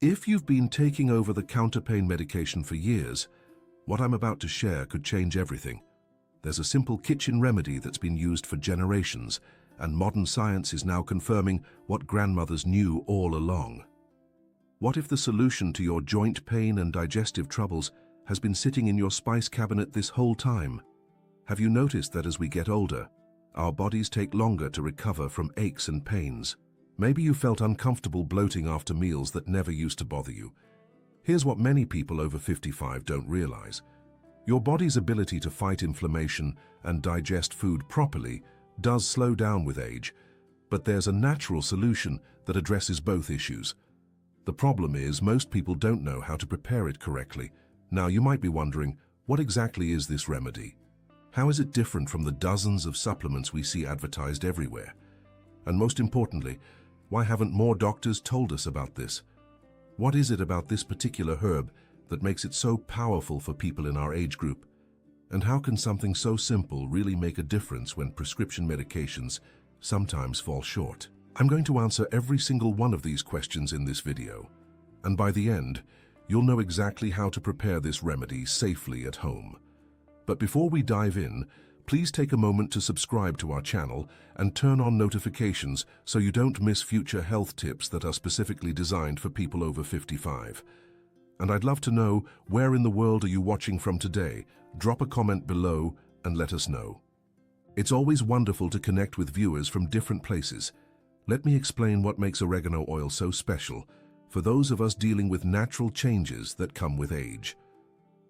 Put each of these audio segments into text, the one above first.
If you've been taking over-the-counter pain medication for years, what I'm about to share could change everything. There's a simple kitchen remedy that's been used for generations, and modern science is now confirming what grandmothers knew all along. What if the solution to your joint pain and digestive troubles has been sitting in your spice cabinet this whole time? Have you noticed that as we get older, our bodies take longer to recover from aches and pains? Maybe you felt uncomfortable bloating after meals that never used to bother you. Here's what many people over 55 don't realize. Your body's ability to fight inflammation and digest food properly does slow down with age, but there's a natural solution that addresses both issues. The problem is most people don't know how to prepare it correctly. Now you might be wondering, what exactly is this remedy? How is it different from the dozens of supplements we see advertised everywhere? And most importantly, why haven't more doctors told us about this? What is it about this particular herb that makes it so powerful for people in our age group? And how can something so simple really make a difference when prescription medications sometimes fall short? I'm going to answer every single one of these questions in this video, and by the end, you'll know exactly how to prepare this remedy safely at home. But before we dive in, please take a moment to subscribe to our channel and turn on notifications so you don't miss future health tips that are specifically designed for people over 55. And I'd love to know, where in the world are you watching from today? Drop a comment below and let us know. It's always wonderful to connect with viewers from different places. Let me explain what makes oregano oil so special for those of us dealing with natural changes that come with age.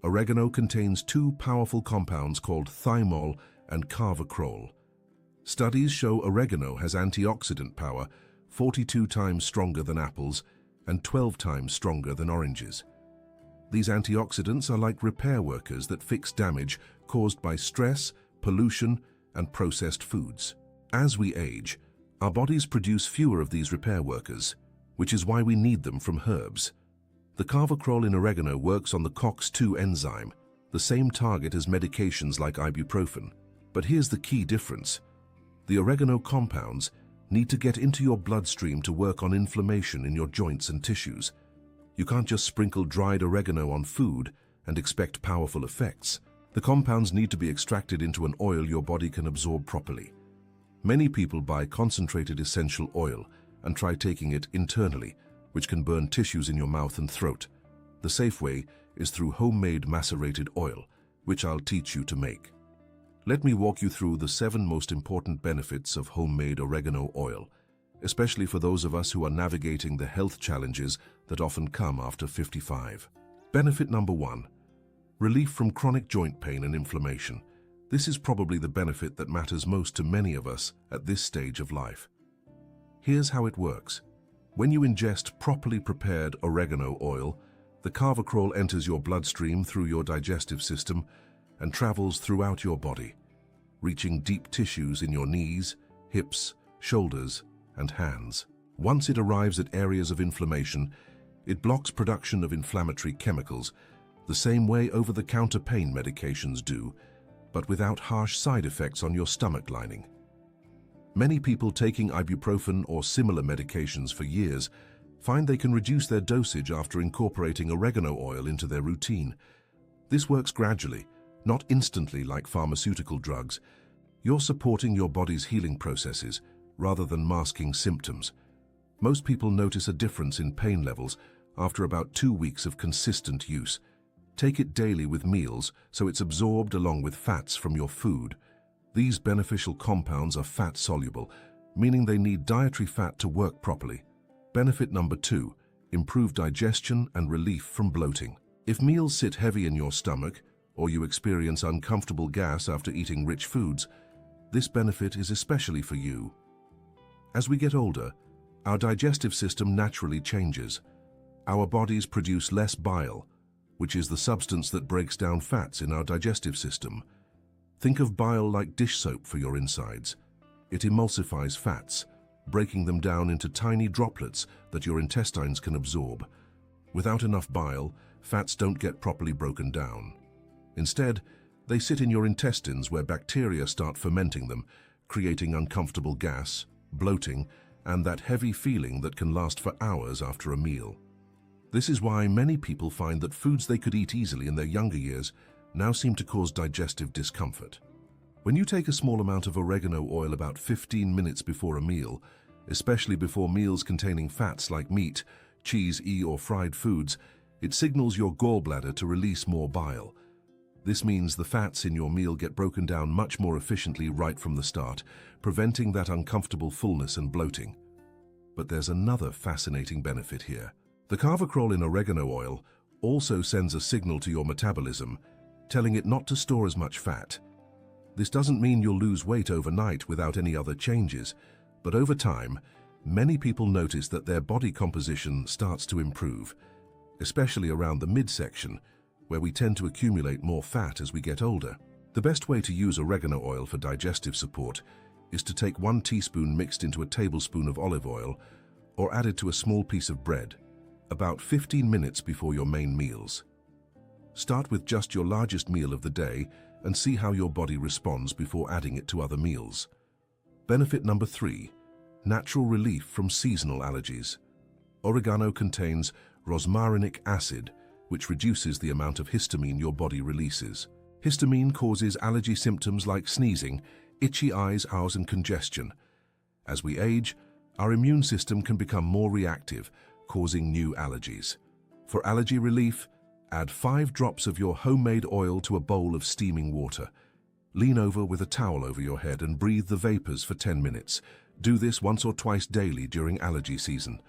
Oregano contains two powerful compounds called thymol and carvacrol. Studies show oregano has antioxidant power 42 times stronger than apples and 12 times stronger than oranges. These antioxidants are like repair workers that fix damage caused by stress, pollution, and processed foods. As we age, our bodies produce fewer of these repair workers, which is why we need them from herbs. The carvacrol in oregano works on the COX-2 enzyme, the same target as medications like ibuprofen. But here's the key difference. The oregano compounds need to get into your bloodstream to work on inflammation in your joints and tissues. You can't just sprinkle dried oregano on food and expect powerful effects. The compounds need to be extracted into an oil your body can absorb properly. Many people buy concentrated essential oil and try taking it internally, which can burn tissues in your mouth and throat. The safe way is through homemade macerated oil, which I'll teach you to make. Let me walk you through the 7 most important benefits of homemade oregano oil, especially for those of us who are navigating the health challenges that often come after 55. Benefit number 1, relief from chronic joint pain and inflammation. This is probably the benefit that matters most to many of us at this stage of life. Here's how it works. When you ingest properly prepared oregano oil, the carvacrol enters your bloodstream through your digestive system and travels throughout your body, reaching deep tissues in your knees, hips, shoulders, and hands. Once it arrives at areas of inflammation, it blocks production of inflammatory chemicals, the same way over-the-counter pain medications do, but without harsh side effects on your stomach lining. Many people taking ibuprofen or similar medications for years find they can reduce their dosage after incorporating oregano oil into their routine. This works gradually, not instantly like pharmaceutical drugs. You're supporting your body's healing processes rather than masking symptoms. Most people notice a difference in pain levels after about 2 weeks of consistent use. Take it daily with meals so it's absorbed along with fats from your food. These beneficial compounds are fat-soluble, meaning they need dietary fat to work properly. Benefit number 2, improved digestion and relief from bloating. If meals sit heavy in your stomach, or you experience uncomfortable gas after eating rich foods, this benefit is especially for you. As we get older, our digestive system naturally changes. Our bodies produce less bile, which is the substance that breaks down fats in our digestive system. Think of bile like dish soap for your insides. It emulsifies fats, breaking them down into tiny droplets that your intestines can absorb. Without enough bile, fats don't get properly broken down. Instead, they sit in your intestines where bacteria start fermenting them, creating uncomfortable gas, bloating, and that heavy feeling that can last for hours after a meal. This is why many people find that foods they could eat easily in their younger years now seem to cause digestive discomfort. When you take a small amount of oregano oil about 15 minutes before a meal, especially before meals containing fats like meat, cheese, or fried foods, it signals your gallbladder to release more bile. This means the fats in your meal get broken down much more efficiently right from the start, preventing that uncomfortable fullness and bloating. But there's another fascinating benefit here. The carvacrol in oregano oil also sends a signal to your metabolism, telling it not to store as much fat. This doesn't mean you'll lose weight overnight without any other changes, but over time, many people notice that their body composition starts to improve, especially around the midsection, where we tend to accumulate more fat as we get older. The best way to use oregano oil for digestive support is to take 1 teaspoon mixed into a tablespoon of olive oil or added to a small piece of bread, about 15 minutes before your main meals. Start with just your largest meal of the day and see how your body responds before adding it to other meals. Benefit number 3, natural relief from seasonal allergies. Oregano contains rosmarinic acid, which reduces the amount of histamine your body releases. Histamine causes allergy symptoms like sneezing, itchy eyes, and congestion. As we age, our immune system can become more reactive, causing new allergies. For allergy relief, add 5 drops of your homemade oil to a bowl of steaming water. Lean over with a towel over your head and breathe the vapors for 10 minutes. Do this once or twice daily during allergy season.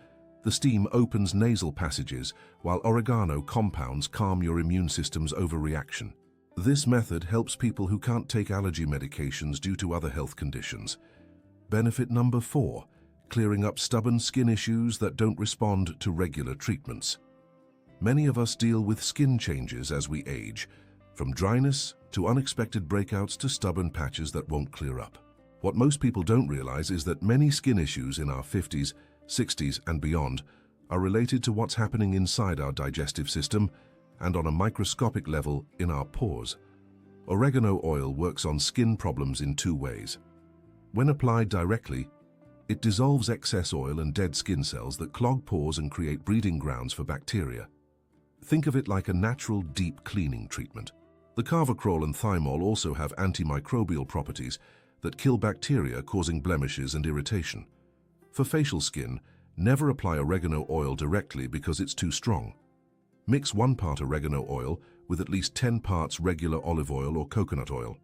The steam opens nasal passages, while oregano compounds calm your immune system's overreaction. This method helps people who can't take allergy medications due to other health conditions. Benefit number 4, clearing up stubborn skin issues that don't respond to regular treatments. Many of us deal with skin changes as we age, from dryness to unexpected breakouts to stubborn patches that won't clear up. What most people don't realize is that many skin issues in our 50s, 60s, and beyond are related to what's happening inside our digestive system and on a microscopic level in our pores. Oregano oil works on skin problems in 2 ways. When applied directly, it dissolves excess oil and dead skin cells that clog pores and create breeding grounds for bacteria. Think of it like a natural deep cleaning treatment. The carvacrol and thymol also have antimicrobial properties that kill bacteria causing blemishes and irritation. For facial skin, never apply oregano oil directly because it's too strong. Mix 1 part oregano oil with at least 10 parts regular olive oil or coconut oil.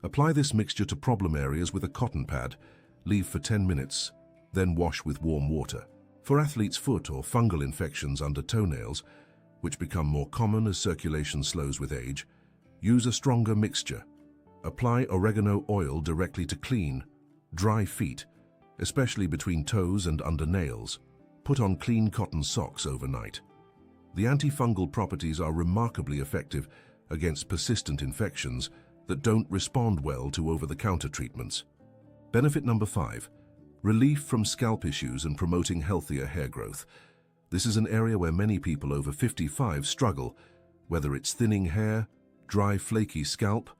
Apply this mixture to problem areas with a cotton pad, leave for 10 minutes, then wash with warm water. For athlete's foot or fungal infections under toenails, which become more common as circulation slows with age, use a stronger mixture. Apply oregano oil directly to clean, dry feet, especially between toes and under nails. Put on clean cotton socks overnight. The antifungal properties are remarkably effective against persistent infections that don't respond well to over-the-counter treatments. Benefit number 5, relief from scalp issues and promoting healthier hair growth. This is an area where many people over 55 struggle, whether it's thinning hair, dry flaky scalp,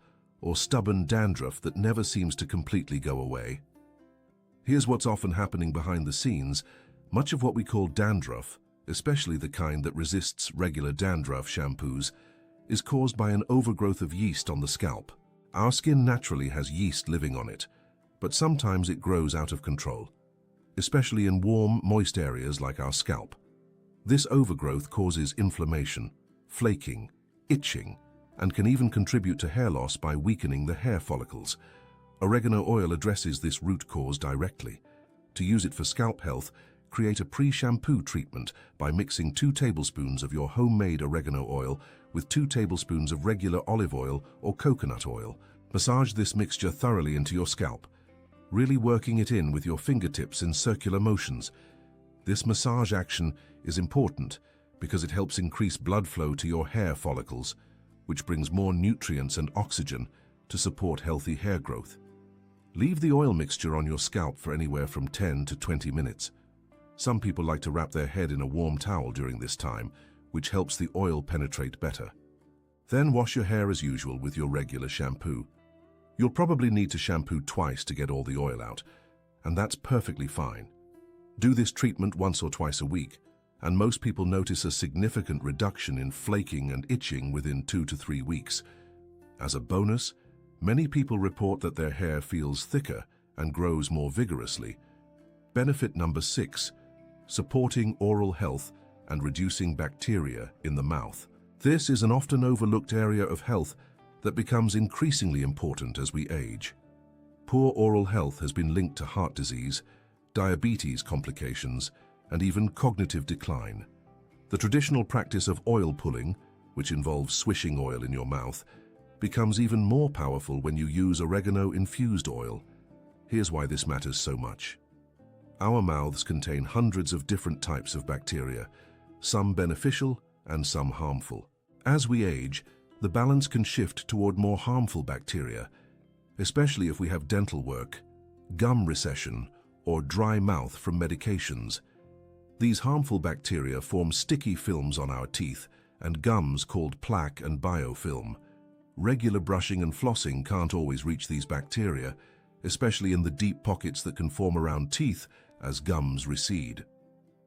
or stubborn dandruff that never seems to completely go away. Here's what's often happening behind the scenes. Much of what we call dandruff, especially the kind that resists regular dandruff shampoos, is caused by an overgrowth of yeast on the scalp. Our skin naturally has yeast living on it, but sometimes it grows out of control, especially in warm, moist areas like our scalp. This overgrowth causes inflammation, flaking, itching, and can even contribute to hair loss by weakening the hair follicles. Oregano oil addresses this root cause directly. To use it for scalp health, create a pre-shampoo treatment by mixing 2 tablespoons of your homemade oregano oil with 2 tablespoons of regular olive oil or coconut oil. Massage this mixture thoroughly into your scalp, really working it in with your fingertips in circular motions. This massage action is important because it helps increase blood flow to your hair follicles, which brings more nutrients and oxygen to support healthy hair growth. Leave the oil mixture on your scalp for anywhere from 10 to 20 minutes. Some people like to wrap their head in a warm towel during this time, which helps the oil penetrate better. Then wash your hair as usual with your regular shampoo. You'll probably need to shampoo twice to get all the oil out, and that's perfectly fine. Do this treatment once or twice a week, and most people notice a significant reduction in flaking and itching within 2 to 3 weeks. As a bonus, many people report that their hair feels thicker and grows more vigorously. Benefit number 6, supporting oral health and reducing bacteria in the mouth. This is an often overlooked area of health that becomes increasingly important as we age. Poor oral health has been linked to heart disease, diabetes complications, and even cognitive decline. The traditional practice of oil pulling, which involves swishing oil in your mouth, becomes even more powerful when you use oregano-infused oil. Here's why this matters so much. Our mouths contain hundreds of different types of bacteria, some beneficial and some harmful. As we age, the balance can shift toward more harmful bacteria, especially if we have dental work, gum recession, or dry mouth from medications. These harmful bacteria form sticky films on our teeth and gums called plaque and biofilm. Regular brushing and flossing can't always reach these bacteria, especially in the deep pockets that can form around teeth as gums recede.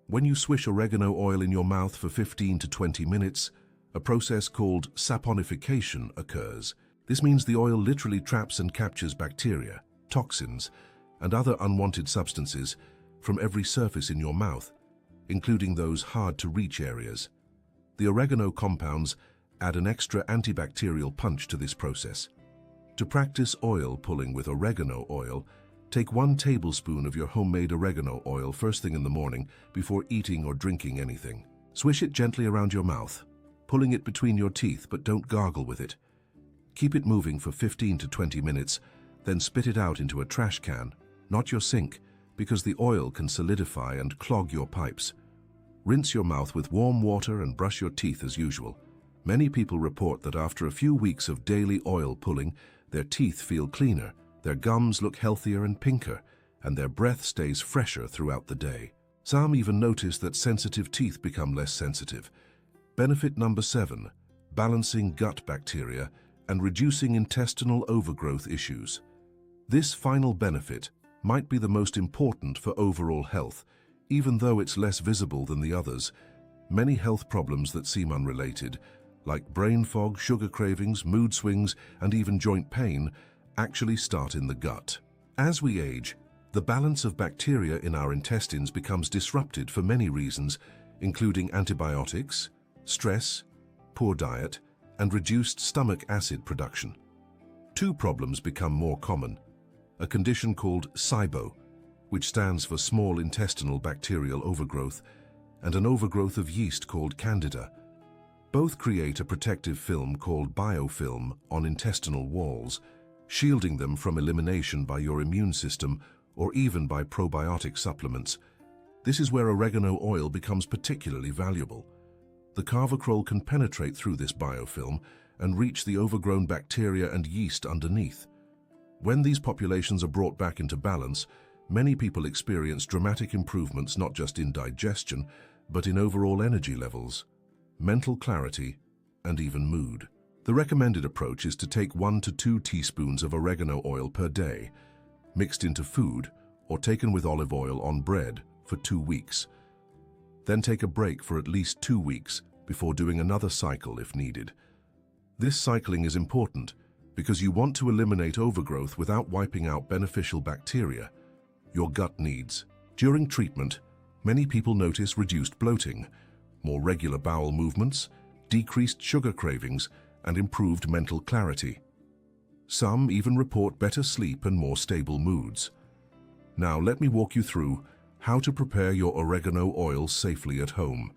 When you swish oregano oil in your mouth for 15 to 20 minutes, a process called saponification occurs. This means the oil literally traps and captures bacteria, toxins, and other unwanted substances from every surface in your mouth, including those hard-to-reach areas. The oregano compounds add an extra antibacterial punch to this process. To practice oil pulling with oregano oil, take 1 tablespoon of your homemade oregano oil first thing in the morning before eating or drinking anything. Swish it gently around your mouth, pulling it between your teeth, but don't gargle with it. Keep it moving for 15 to 20 minutes, then spit it out into a trash can, not your sink, because the oil can solidify and clog your pipes. Rinse your mouth with warm water and brush your teeth as usual. Many people report that after a few weeks of daily oil pulling, their teeth feel cleaner, their gums look healthier and pinker, and their breath stays fresher throughout the day. Some even notice that sensitive teeth become less sensitive. Benefit number 7, balancing gut bacteria and reducing intestinal overgrowth issues. This final benefit might be the most important for overall health, even though it's less visible than the others. Many health problems that seem unrelated, like brain fog, sugar cravings, mood swings, and even joint pain, actually start in the gut. As we age, the balance of bacteria in our intestines becomes disrupted for many reasons, including antibiotics, stress, poor diet, and reduced stomach acid production. 2 problems become more common: a condition called SIBO, which stands for small intestinal bacterial overgrowth, and an overgrowth of yeast called Candida. Both create a protective film called biofilm on intestinal walls, shielding them from elimination by your immune system or even by probiotic supplements. This is where oregano oil becomes particularly valuable. The carvacrol can penetrate through this biofilm and reach the overgrown bacteria and yeast underneath. When these populations are brought back into balance, many people experience dramatic improvements not just in digestion, but in overall energy levels, mental clarity, and even mood. The recommended approach is to take 1 to 2 teaspoons of oregano oil per day, mixed into food or taken with olive oil on bread for 2 weeks. Then take a break for at least 2 weeks before doing another cycle if needed. This cycling is important because you want to eliminate overgrowth without wiping out beneficial bacteria your gut needs. During treatment, many people notice reduced bloating, more regular bowel movements, decreased sugar cravings, and improved mental clarity. Some even report better sleep and more stable moods. Now let me walk you through how to prepare your oregano oil safely at home.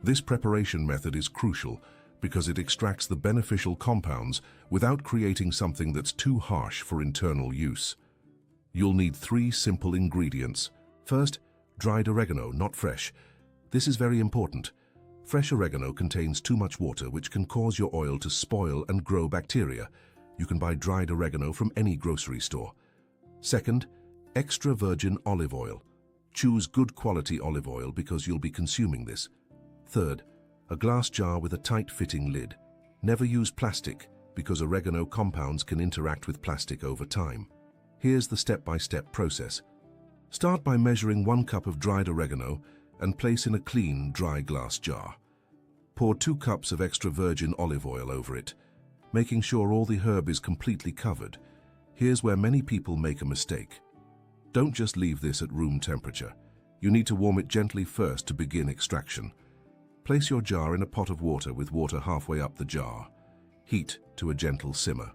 This preparation method is crucial because it extracts the beneficial compounds without creating something that's too harsh for internal use. You'll need 3 simple ingredients. First, dried oregano, not fresh. This is very important. Fresh oregano contains too much water, which can cause your oil to spoil and grow bacteria. You can buy dried oregano from any grocery store. Second, extra virgin olive oil. Choose good quality olive oil because you'll be consuming this. Third, a glass jar with a tight-fitting lid. Never use plastic because oregano compounds can interact with plastic over time. Here's the step-by-step process. Start by measuring 1 cup of dried oregano and place in a clean, dry glass jar. Pour 2 cups of extra virgin olive oil over it, making sure all the herb is completely covered. Here's where many people make a mistake. Don't just leave this at room temperature. You need to warm it gently first to begin extraction. Place your jar in a pot of water with water halfway up the jar. Heat to a gentle simmer.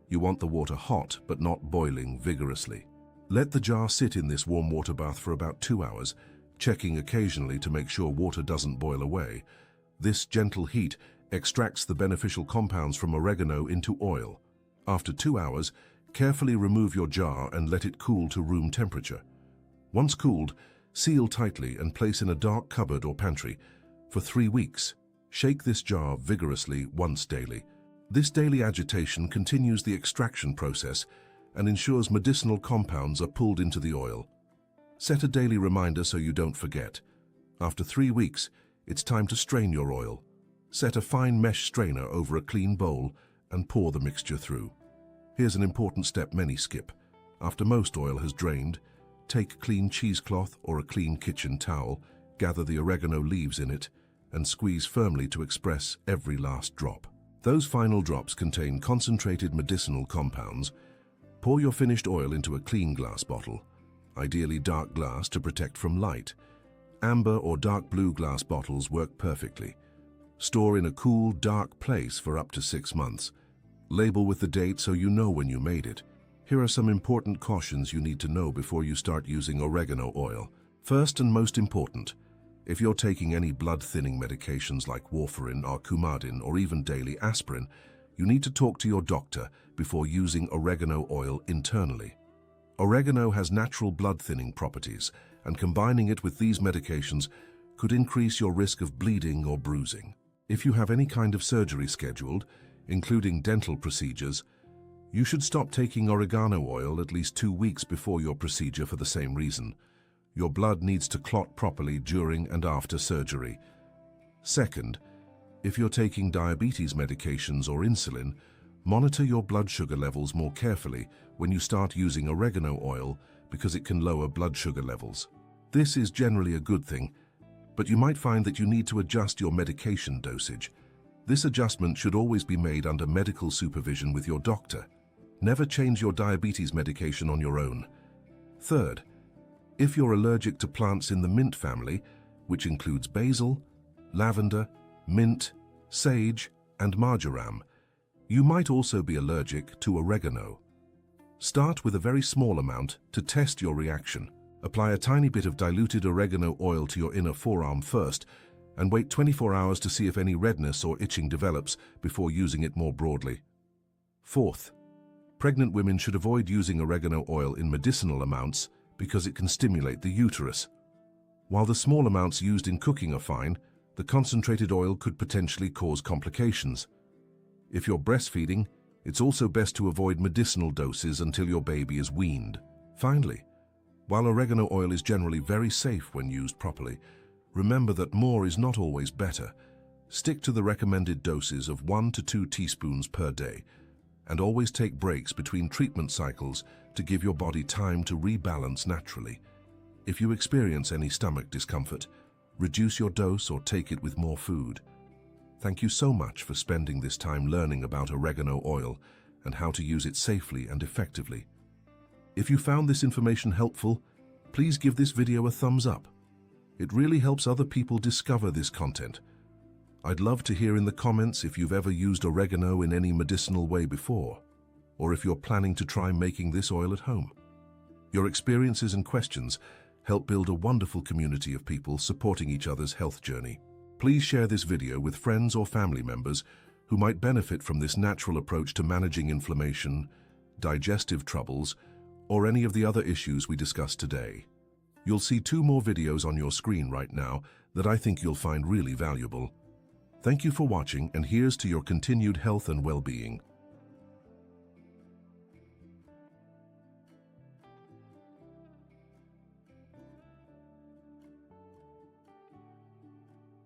You want the water hot but not boiling vigorously. Let the jar sit in this warm water bath for about 2 hours, checking occasionally to make sure water doesn't boil away. This gentle heat extracts the beneficial compounds from oregano into oil. After 2 hours, carefully remove your jar and let it cool to room temperature. Once cooled, seal tightly and place in a dark cupboard or pantry for 3 weeks. Shake this jar vigorously once daily. This daily agitation continues the extraction process and ensures medicinal compounds are pulled into the oil. Set a daily reminder so you don't forget. After 3 weeks, it's time to strain your oil. Set a fine mesh strainer over a clean bowl and pour the mixture through. Here's an important step many skip. After most oil has drained, take clean cheesecloth or a clean kitchen towel, gather the oregano leaves in it, and squeeze firmly to express every last drop. Those final drops contain concentrated medicinal compounds. Pour your finished oil into a clean glass bottle, ideally dark glass to protect from light. Amber or dark blue glass bottles work perfectly. Store in a cool, dark place for up to 6 months. Label with the date so you know when you made it. Here are some important cautions you need to know before you start using oregano oil. First and most important, if you're taking any blood-thinning medications like warfarin or Coumadin or even daily aspirin, you need to talk to your doctor before using oregano oil internally. Oregano has natural blood-thinning properties, and combining it with these medications could increase your risk of bleeding or bruising. If you have any kind of surgery scheduled, including dental procedures, you should stop taking oregano oil at least 2 weeks before your procedure for the same reason. Your blood needs to clot properly during and after surgery. Second, if you're taking diabetes medications or insulin, monitor your blood sugar levels more carefully when you start using oregano oil because it can lower blood sugar levels. This is generally a good thing, but you might find that you need to adjust your medication dosage. This adjustment should always be made under medical supervision with your doctor. Never change your diabetes medication on your own. Third, if you're allergic to plants in the mint family, which includes basil, lavender, mint, sage, and marjoram, you might also be allergic to oregano. Start with a very small amount to test your reaction. Apply a tiny bit of diluted oregano oil to your inner forearm first, and wait 24 hours to see if any redness or itching develops before using it more broadly. Fourth, pregnant women should avoid using oregano oil in medicinal amounts because it can stimulate the uterus. While the small amounts used in cooking are fine, the concentrated oil could potentially cause complications. If you're breastfeeding, it's also best to avoid medicinal doses until your baby is weaned. Finally, while oregano oil is generally very safe when used properly, remember that more is not always better. Stick to the recommended doses of 1 to 2 teaspoons per day, and always take breaks between treatment cycles to give your body time to rebalance naturally. If you experience any stomach discomfort, reduce your dose or take it with more food. Thank you so much for spending this time learning about oregano oil and how to use it safely and effectively. If you found this information helpful, please give this video a thumbs up. It really helps other people discover this content. I'd love to hear in the comments if you've ever used oregano in any medicinal way before, or if you're planning to try making this oil at home. Your experiences and questions help build a wonderful community of people supporting each other's health journey. Please share this video with friends or family members who might benefit from this natural approach to managing inflammation, digestive troubles, or any of the other issues we discussed today. You'll see 2 more videos on your screen right now that I think you'll find really valuable. Thank you for watching, and here's to your continued health and well-being.